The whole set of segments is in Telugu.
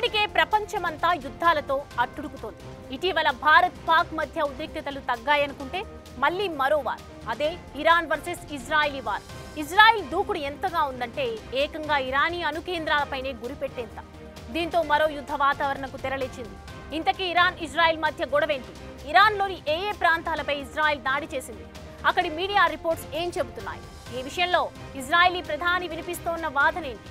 ఇప్పటికే ప్రపంచమంతా యుద్ధాలతో అట్టుడుకుతోంది. ఇటీవల భారత్ పాక్ మధ్య ఉద్రిక్తతలు తగ్గాయనుకుంటే మళ్ళీ మరో వార్, అదే Iran versus Israeli war. Israel దూకుడు ఎంతగా ఉందంటే ఏకంగా ఇరానీ అణుకేంద్రాలపైనే గురిపెట్టేంత. దీంతో మరో యుద్ధ వాతావరణకు తెరలేచింది. ఇంతకీ ఇరాన్ ఇజ్రాయిల్ మధ్య గొడవేంటి? ఇరాన్లోని ఏ ప్రాంతాలపై ఇజ్రాయిల్ దాడి చేసింది? అక్కడి మీడియా రిపోర్ట్స్ ఏం చెబుతున్నాయి? ఈ విషయంలో ఇజ్రాయిలీ ప్రధాని వినిపిస్తోన్న వాదనేంటి?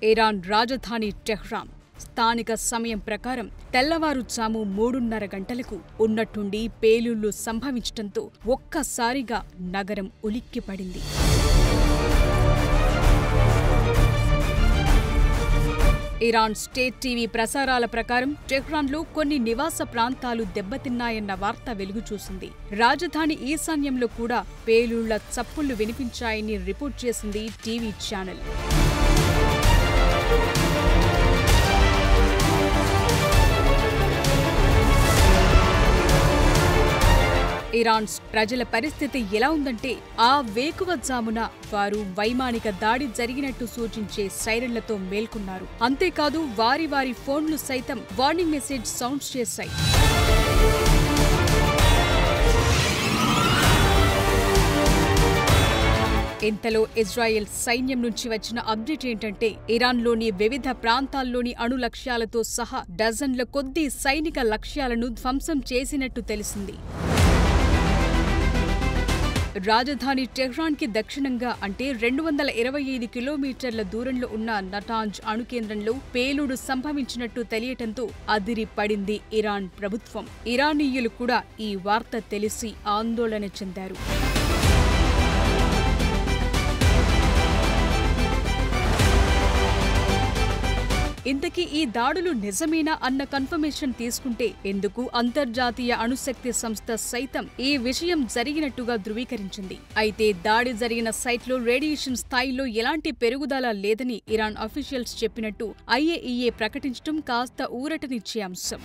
ఇరాన్ రాజధాని టెహ్రాన్ స్థానిక సమయం ప్రకారం తెల్లవారుజాము 3:30 గంటలకు ఉన్నట్టుండి పేలుళ్లు సంభవించడంతో ఒక్కసారిగా నగరం ఉలిక్కిపడింది. ఇరాన్ స్టేట్ టీవీ ప్రసారాల ప్రకారం టెహ్రాన్లో కొన్ని నివాస ప్రాంతాలు దెబ్బతిన్నాయన్న వార్త వెలుగుచూసింది. రాజధాని ఈశాన్యంలో కూడా పేలుళ్ల చప్పుళ్లు వినిపించాయని రిపోర్ట్ చేసింది టీవీ ఛానల్. ఇరాన్ ప్రజల పరిస్థితి ఎలా ఉందంటే ఆ వేకువజామున వారు వైమానిక దాడి జరిగినట్టు సూచించే సైరన్లతో మేల్కొన్నారు. అంతేకాదు వారి ఫోన్లు సైతం వార్నింగ్ మెసేజ్ సౌండ్స్ చేశాయి. ఇంతలో ఇజ్రాయెల్ సైన్యం నుంచి వచ్చిన అప్డేట్ ఏంటంటే ఇరాన్లోని వివిధ ప్రాంతాల్లోని అణు లక్ష్యాలతో సహా డజన్ల కొద్దీ సైనిక లక్ష్యాలను ధ్వంసం చేసినట్టు తెలిసింది. రాజధాని టెహ్రాన్కి దక్షిణంగా అంటే 225 కిలోమీటర్ల దూరంలో ఉన్న నటాంజ్ అణుకేంద్రంలో పేలుడు సంభవించినట్టు తెలియటంతో అదిరి పడింది ఇరాన్ ప్రభుత్వం. ఇరానీయులు కూడా ఈ వార్త తెలిసి ఆందోళన చెందారు. ఇంతకీ ఈ దాడులు నిజమేనా అన్న కన్ఫర్మేషన్ తీసుకుంటే ఎందుకు అంతర్జాతీయ అణుశక్తి సంస్థ సైతం ఈ విషయం జరిగినట్టుగా ధృవీకరించింది. అయితే దాడి జరిగిన సైట్లో రేడియేషన్ స్థాయిలో ఎలాంటి పెరుగుదల లేదని ఇరాన్ అఫీషియల్స్ చెప్పినట్టు IAEA ప్రకటించడం కాస్త ఊరటనిచ్చే అంశం.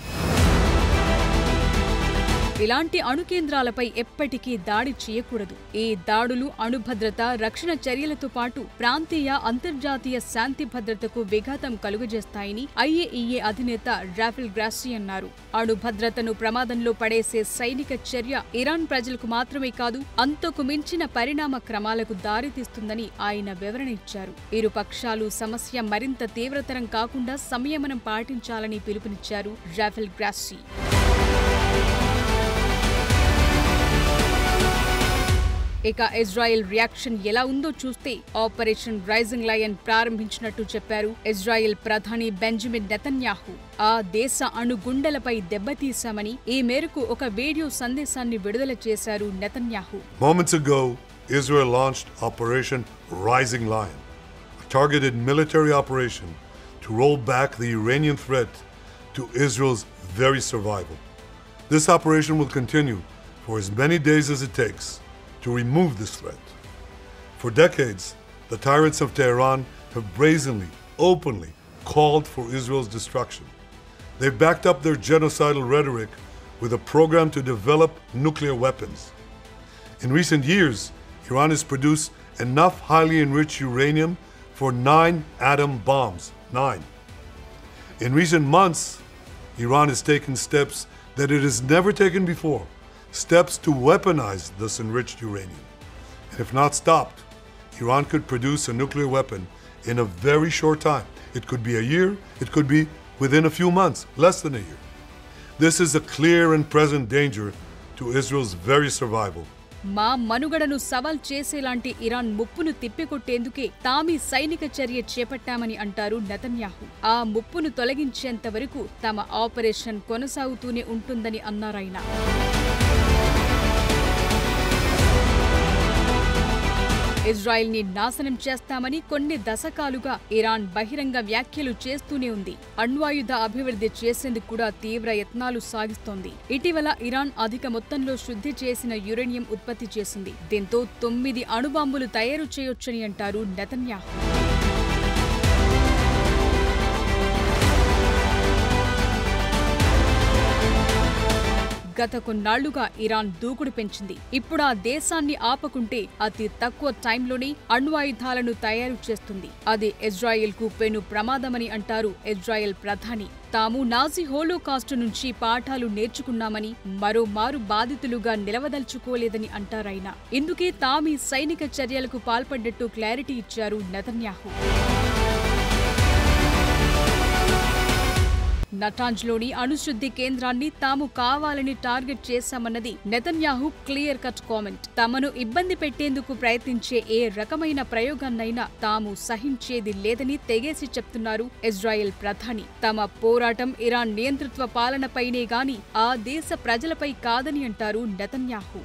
ఇలాంటి అణుకేంద్రాలపై ఎప్పటికీ దాడి చేయకూడదు. ఈ దాడులు అణుభద్రత, రక్షణ చర్యలతో పాటు ప్రాంతీయ, అంతర్జాతీయ శాంతి భద్రతకు విఘాతం కలుగజేస్తాయని IAEA అధినేత రాఫెల్ గ్రాస్సీ అన్నారు. అణుభద్రతను ప్రమాదంలో పడేసే సైనిక చర్య ఇరాన్ ప్రజలకు మాత్రమే కాదు, అంతకు మించిన పరిణామ క్రమాలకు దారితీస్తుందని ఆయన వివరణ ఇచ్చారు. ఇరు పక్షాలు సమస్య మరింత తీవ్రతరం కాకుండా సంయమనం పాటించాలని పిలుపునిచ్చారు రాఫెల్ గ్రాస్సీ. ఇక ఇజ్రాయెల్ రియాక్షన్ ఎలా ఉందో చూస్తే ఆపరేషన్ రైజింగ్ లయన్ ప్రారంభించినట్టు చెప్పారు ఇజ్రాయెల్ ప్రధాని బెంజమిన్ నెతన్యాహు. ఆ దేశ అణుగుండెలపై దెబ్బతీశామని ఈ మేరకు ఒక వీడియో సందేశాన్ని విడుదల చేశారు Netanyahu. Moments ago, Israel launched Operation Rising Lion, a targeted military operation to roll back the Iranian threat to Israel's very survival. This operation will continue for as many days as it takes to remove this threat. For decades, the tyrants of Tehran have brazenly, openly called for Israel's destruction. They've backed up their genocidal rhetoric with a program to develop nuclear weapons. In recent years, Iran has produced enough highly enriched uranium for 9 atom bombs. 9. In recent months, Iran has taken steps that it has never taken before. Steps to weaponize this enriched uranium. And if not stopped, Iran could produce a nuclear weapon in a very short time. It could be a year, it could be within a few months, less than a year. This is a clear and present danger to Israel's very survival. మా మనుగడను సవాల్ చేసేలాంటి ఇరాన్ ముప్పును తిప్పికొట్టేందుకే తామి సైనిక చర్య చేపట్టామని అంటారు నెతన్యాహు. ఆ ముప్పును తొలగించేంత వరకు తమ ఆపరేషన్ కొనసాగుతూనే ఉంటుందని అన్నారాయన. ఇజ్రాయెల్ ని నాశనం చేస్తామని కొన్ని దశకాలుగా ఇరాన్ బహిరంగ వ్యాఖ్యలు చేస్తూనే ఉంది. అణ్వాయుధ అభివృద్ధి చేసేందుకు కూడా తీవ్ర యత్నాలు సాగిస్తోంది. ఇటీవల ఇరాన్ అధిక మొత్తంలో శుద్ధి చేసిన యురేనియం ఉత్పత్తి చేసింది. దీంతో 9 అణుబాంబులు తయారు చేయొచ్చని అంటారు నెతన్యాహు. గత కొన్నాళ్లుగా ఇరాన్ దూకుడు పెంచింది. ఇప్పుడు ఆ దేశాన్ని ఆపకుంటే అతి తక్కువ టైంలోనే అణ్వాయుధాలను తయారు చేస్తుంది. అది ఇజ్రాయెల్కు పెను ప్రమాదమని అంటారు ఇజ్రాయెల్ ప్రధాని. తాము నాజీ హోలోకాస్ట్ నుంచి పాఠాలు నేర్చుకున్నామని, మరోమారు బాధితులుగా నిలవదల్చుకోలేదని అంటారాయన. ఇందుకే తామీ సైనిక చర్యలకు పాల్పడ్డట్టు క్లారిటీ ఇచ్చారు నెతన్యాహు. నటాంజ్లోని అణుశుద్ధి కేంద్రాన్ని తాము కావాలని టార్గెట్ చేశామన్నది నెతన్యాహు క్లియర్ కట్ కామెంట్. తమను ఇబ్బంది పెట్టేందుకు ప్రయత్నించే ఏ రకమైన ప్రయోగాన్నైనా తాము సహించేది లేదని తెగేసి చెప్తున్నారు ఇజ్రాయెల్ ప్రధాని. తమ పోరాటం ఇరాన్ నియంతృత్వ పాలనపైనే గాని ఆ దేశ ప్రజలపై కాదని అంటారు నెతన్యాహు.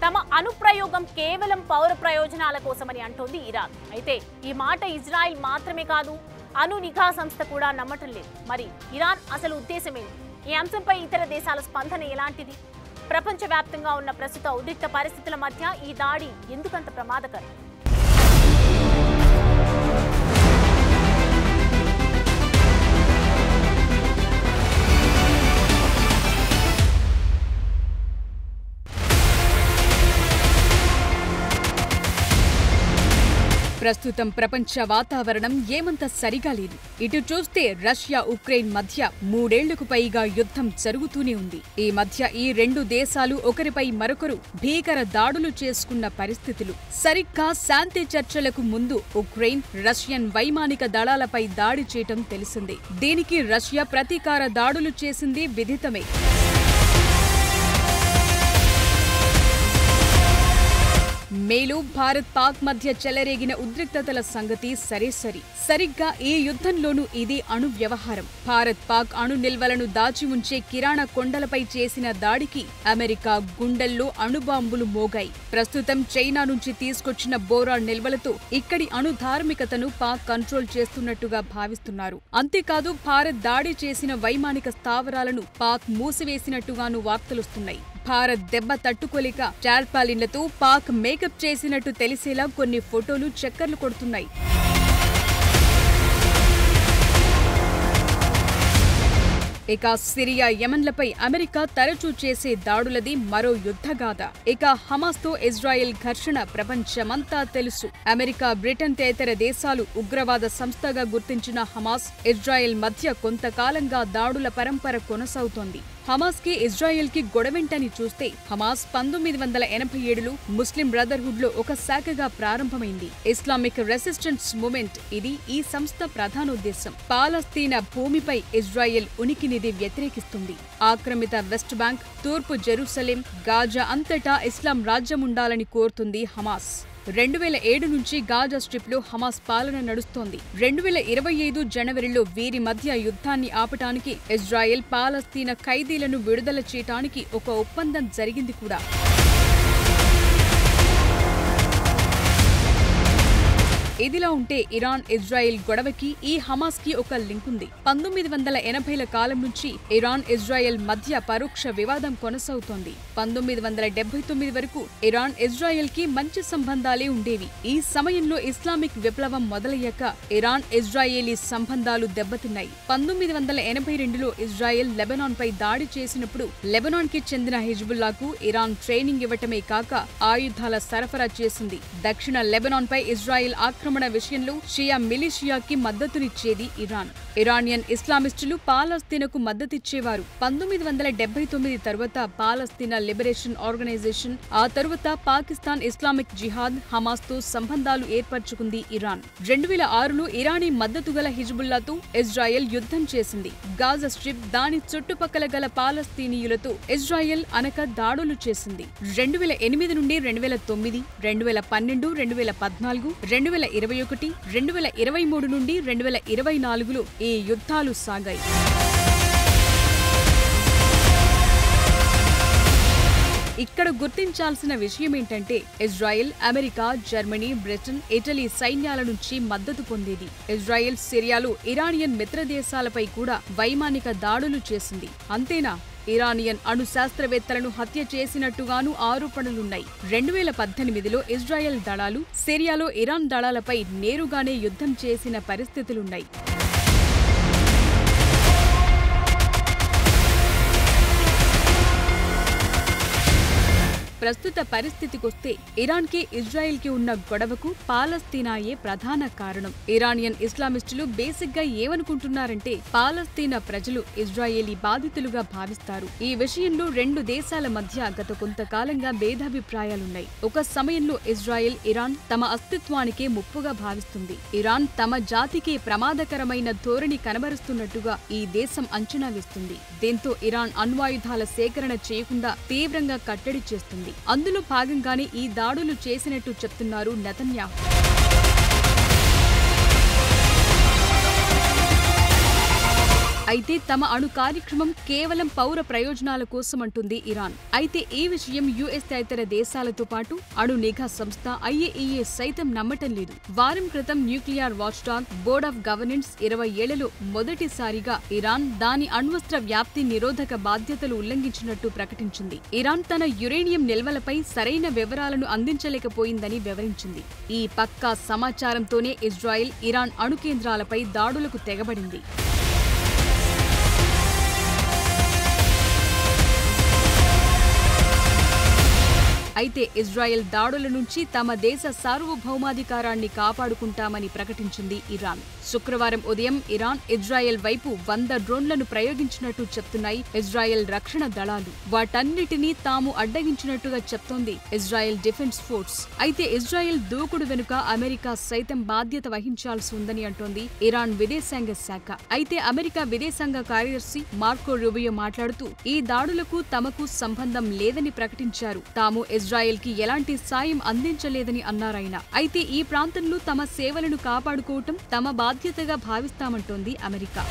తమ అణుప్రయోగం కేవలం పౌర ప్రయోజనాల కోసమని అంటోంది ఇరాన్. అయితే ఈ మాట ఇజ్రాయెల్ మాత్రమే కాదు, అణు నిఘా సంస్థ కూడా నమ్మటం లేదు. మరి ఇరాన్ అసలు ఉద్దేశం ఏంటి? ఈ అంశంపై ఇతర దేశాల స్పందన ఎలాంటిది? ప్రపంచవ్యాప్తంగా ఉన్న ప్రస్తుత ఉద్రిక్త పరిస్థితుల మధ్య ఈ దాడి ఎందుకంత ప్రమాదకరం? ప్రస్తుతం ప్రపంచ వాతావరణం ఏమంత సరిగా లేదు. ఇటు చూస్తే రష్యా ఉక్రెయిన్ మధ్య 3 ఏళ్లకు పైగా యుద్ధం జరుగుతూనే ఉంది. ఈ మధ్య ఈ రెండు దేశాలు ఒకరిపై మరొకరు భీకర దాడులు చేసుకున్న పరిస్థితులు. సరిగ్గా శాంతి చర్చలకు ముందు ఉక్రెయిన్ రష్యన్ వైమానిక దళాలపై దాడి చేయటం తెలిసిందే. దీనికి రష్యా ప్రతీకార దాడులు చేసింది విదితమే. మేలో భారత్ పాక్ మధ్య చెలరేగిన ఉద్రిక్తతల సంగతి సరేసరి. సరిగ్గా ఈ యుద్ధంలోనూ ఇది అణు వ్యవహారం. భారత్ పాక్ అణు నిల్వలను దాచి ఉంచే కిరాణా కొండలపై చేసిన దాడికి అమెరికా గుండెల్లో అణుబాంబులు మోగాయి. ప్రస్తుతం చైనా నుంచి తీసుకొచ్చిన బోరాన్ నిల్వలతో ఇక్కడి అణు ధార్మికతను పాక్ కంట్రోల్ చేస్తున్నట్టుగా భావిస్తున్నారు. అంతేకాదు భారత్ దాడి చేసిన వైమానిక స్థావరాలను పాక్ మూసివేసినట్టుగాను వార్తలొస్తున్నాయి. భారత్ దెబ్బ తట్టుకోలేక టార్పాలిన్లతో పాక్ మేకప్ చేసినట్టు తెలిసేలా కొన్ని ఫోటోలు చక్కర్లు కొడుతున్నాయి. ఇక సిరియా యెమెన్లపై అమెరికా తరచూ చేసే దాడులది మరో యుద్ధగాథ. ఇక హమాస్తో ఇజ్రాయెల్ ఘర్షణ ప్రపంచమంతా తెలుసు. అమెరికా, బ్రిటన్ తదితర దేశాలు ఉగ్రవాద సంస్థగా గుర్తించిన హమాస్, ఇజ్రాయెల్ మధ్య కొంతకాలంగా దాడుల పరంపర కొనసాగుతోంది. హమాస్ కి ఇజ్రాయెల్ కి గొడవెంటని చూస్తే హమాస్ 1987లో ముస్లిం బ్రదర్హుడ్ లో ఒక శాఖగా ప్రారంభమైంది. ఇస్లామిక్ రెసిస్టెన్స్ మూవ్మెంట్ ఇది ఈ సంస్థ ప్రధానోద్దేశం. పాలస్తీనా భూమిపై ఇజ్రాయెల్ ఉనికినిది వ్యతిరేకిస్తుంది. ఆక్రమిత వెస్ట్ బ్యాంక్, తూర్పు జెరూసలేం, గాజా అంతటా ఇస్లాం రాజ్యం ఉండాలని కోరుతుంది హమాస్. 2007 నుంచి గాజా స్ట్రిప్లో హమాస్ పాలన నడుస్తోంది. 2025 జనవరిలో వీరి మధ్య యుద్ధాన్ని ఆపటానికి ఇజ్రాయెల్, పాలస్తీనా ఖైదీలను విడుదల చేయటానికి ఒక ఒప్పందం జరిగింది కూడా. ఇదిలా ఉంటే ఇరాన్, ఇజ్రాయెల్ గొడవకి ఈ హమాస్ కి ఒక లింక్ ఉంది. 1980ల కాలం నుంచి ఇరాన్, ఇజ్రాయెల్ మధ్య పరోక్ష వివాదం కొనసాగుతోంది. 1979 వరకు ఇరాన్, ఇజ్రాయెల్ కి మంచి సంబంధాలే ఉండేవి. ఈ సమయంలో ఇస్లామిక్ విప్లవం మొదలయ్యాక ఇరాన్, ఇజ్రాయేలీ సంబంధాలు దెబ్బతిన్నాయి. 1982లో ఇజ్రాయెల్ లెబనాన్ పై దాడి చేసినప్పుడు లెబనాన్ కి చెందిన హిజ్బుల్లాకు ఇరాన్ ట్రైనింగ్ ఇవ్వటమే కాక ఆయుధాల సరఫరా చేసింది. దక్షిణ లెబనాన్ పై ఇజ్రాయెల్ ఆక్రమణ విషయంలో షియా మిలిషియాకి మద్దతునిచ్చేది ఇరాన్. ఇరానియన్ ఇస్లామిస్టులు పాలస్తీనాకు మద్దతిచ్చేవారు. 1979 తరువాత పాలస్తీనా లిబరేషన్ ఆర్గనైజేషన్, ఆ తరువాత పాకిస్తాన్ ఇస్లామిక్ జిహాద్, హమాస్ తో సంబంధాలు ఏర్పరచుకుంది ఇరాన్. 2006లో ఇరానీ మద్దతు గల హిజ్బుల్లాతో ఇజ్రాయెల్ యుద్ధం చేసింది. గాజా స్ట్రిప్, దాని చుట్టుపక్కల గల పాలస్తీనీయులతో ఇజ్రాయెల్ అనక దాడులు చేసింది. 2008 నుండి 2009, 2012, 2014, 2021, 2023 నుండి 2024లో ఈ యుద్ధాలు సాగాయి. ఇక్కడ గుర్తించాల్సిన విషయం ఏంటంటే Israel, America, Germany, Britain, Italy సైన్యాల నుంచి మద్దతు పొందేది. ఇజ్రాయెల్ సిరియాలో ఇరానియన్ మిత్ర దేశాలపై కూడా వైమానిక దాడులు చేసింది. అంతేనా? ఇరానియన్ అణు శాస్త్రవేత్తలను హత్య చేసినట్టుగాను ఆరోపణలున్నాయి. 2018లో ఇజ్రాయెల్ దళాలు సిరియాలో ఇరాన్ దళాలపై నేరుగానే యుద్ధం చేసిన పరిస్థితులున్నాయి. ప్రస్తుత పరిస్థితికొస్తే ఇరాన్కి ఇజ్రాయెల్కి ఉన్న గొడవకు పాలస్తీనాయే ప్రధాన కారణం. ఇరానియన్ ఇస్లామిస్టులు బేసిక్ గా ఏమనుకుంటున్నారంటే పాలస్తీనా ప్రజలు ఇజ్రాయేలీ బాధితులుగా భావిస్తారు. ఈ విషయంలో రెండు దేశాల మధ్య గత కొంతకాలంగా భేదాభిప్రాయాలున్నాయి. ఒక సమయంలో ఇజ్రాయెల్, ఇరాన్ తమ అస్తిత్వానికే ముప్పుగా భావిస్తుంది. ఇరాన్ తమ జాతికే ప్రమాదకరమైన ధోరణి కనబరుస్తున్నట్టుగా ఈ దేశం అంచనా వేస్తుంది. దీంతో ఇరాన్ అణ్వాయుధాల సేకరణ చేయకుండా తీవ్రంగా కట్టడి చేస్తుంది. అందులో భాగంగానే ఈ దాడులు చేసినట్టు చెప్తున్నారు నెతన్యాహు. అయితే తమ అణు కార్యక్రమం కేవలం పౌర ప్రయోజనాల కోసమంటుంది ఇరాన్. అయితే ఈ విషయం యుఎస్ తదితర దేశాలతో పాటు అణు నిఘా సంస్థ IAEA సైతం నమ్మటం లేదు. వారం క్రితం nuclear watchdog board of governance 20 ఏళ్లలో మొదటిసారిగా ఇరాన్ దాని అణ్వస్త్ర వ్యాప్తి నిరోధక బాధ్యతలు ఉల్లంఘించినట్టు ప్రకటించింది. ఇరాన్ తన యురేనియం నిల్వలపై సరైన వివరాలను అందించలేకపోయిందని వివరించింది. ఈ పక్కా సమాచారంతోనే ఇజ్రాయెల్, ఇరాన్ అణు కేంద్రాలపై దాడులకు తెగబడింది. అయితే ఇజ్రాయెల్ దాడుల నుంచి తమ దేశ సార్వభౌమాధికారాన్ని కాపాడుకుంటామని ప్రకటించింది ఇరాన్. శుక్రవారం ఉదయం ఇరాన్ ఇజ్రాయెల్ వైపు 100 డ్రోన్లను ప్రయోగించినట్టు చెప్తున్నాయి ఇజ్రాయెల్ రక్షణ దళాలు. వాటన్నిటినీ తాము అడ్డగించినట్టుగా చెప్తోంది ఇజ్రాయెల్ డిఫెన్స్ ఫోర్స్. అయితే ఇజ్రాయెల్ దూకుడు వెనుక అమెరికా సైతం బాధ్యత వహించాల్సి ఉందని అంటోంది ఇరాన్ విదేశాంగ శాఖ. అయితే అమెరికా విదేశాంగ కార్యదర్శి మార్కో రూబియో మాట్లాడుతూ ఈ దాడులకు తమకు సంబంధం లేదని ప్రకటించారు. తాము ఇజ్రాయెల్ కి ఎలాంటి సాయం అందించలేదని అన్నారాయన. అయితే ఈ ప్రాంతంలో తమ సేవలను కాపాడుకోవటం తమ బాధ్యతగా భావిస్తామంటోంది అమెరికా.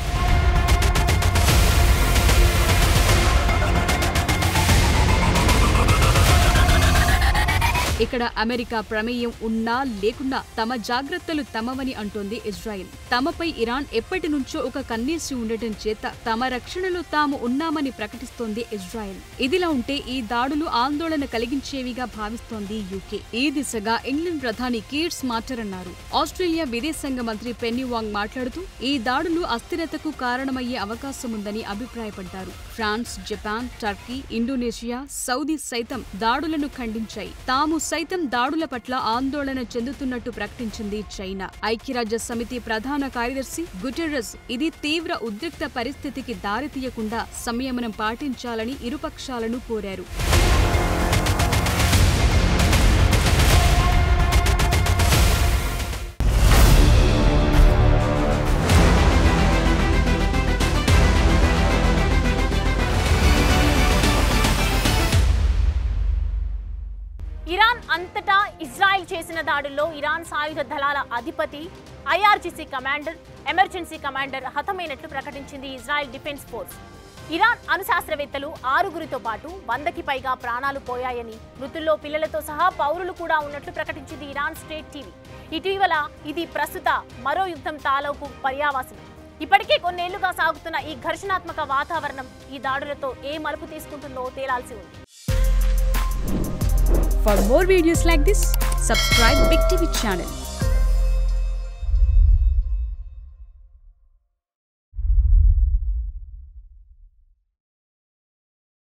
ఇక్కడ అమెరికా ప్రమేయం ఉన్నా లేకున్నా తమ జాగ్రత్తలు తమవని అంటోంది ఇజ్రాయెల్. తమపై ఇరాన్ ఎప్పటి నుంచో ఒక కన్నేసి ఉండటం చేత తమ రక్షణలో తాము ఉన్నామని ప్రకటిస్తోంది ఇజ్రాయెల్. ఇదిలా ఉంటే ఈ దాడులు ఆందోళన కలిగించేవిగా భావిస్తోంది యూకే. ఈ దిశగా ఇంగ్లాండ్ ప్రధాని కీర్ స్టార్మర్ అన్నారు. ఆస్ట్రేలియా విదేశాంగ మంత్రి పెన్నీ వాంగ్ మాట్లాడుతూ ఈ దాడులు అస్థిరతకు కారణమయ్యే అవకాశముందని అభిప్రాయపడ్డారు. France, Japan, Turkey, Indonesia, Saudi సైతం దాడులను ఖండించాయి. తాము సైతం దాడుల పట్ల ఆందోళన చెందుతున్నట్టు ప్రకటించింది చైనా. ఐక్యరాజ్య సమితి ప్రధాన కార్యదర్శి గుటెర్రస్ ఇది తీవ్ర ఉద్రిక్త పరిస్థితికి దారితీయకుండా సంయమనం పాటించాలని ఇరుపక్షాలను కోరారు. ఇరాన్ అంతటా ఇజ్రాయెల్ చేసిన దాడుల్లో ఇరాన్ సాయుధ దళాల అధిపతి, IRGC కమాండర్, ఎమర్జెన్సీ కమాండర్ హతమైనట్లు ప్రకటించింది ఇజ్రాయెల్ డిఫెన్స్ ఫోర్స్. ఇరాన్ అణుశాస్త్రవేత్తలు 6గురితో పాటు 100కి పైగా ప్రాణాలు పోయాయని, మృతుల్లో పిల్లలతో సహా పౌరులు కూడా ఉన్నట్లు ప్రకటించింది ఇరాన్ స్టేట్ టీవీ. ఇటీవల ఇది ప్రస్తుత మరో యుద్ధం తాలూకు పర్యావసనం. ఇప్పటికే కొన్నేళ్లుగా సాగుతున్న ఈ ఘర్షణాత్మక వాతావరణం ఈ దాడులతో ఏ మలుపు తీసుకుంటుందో తేలాల్సి ఉంది. For more videos like this, subscribe Big TV channel.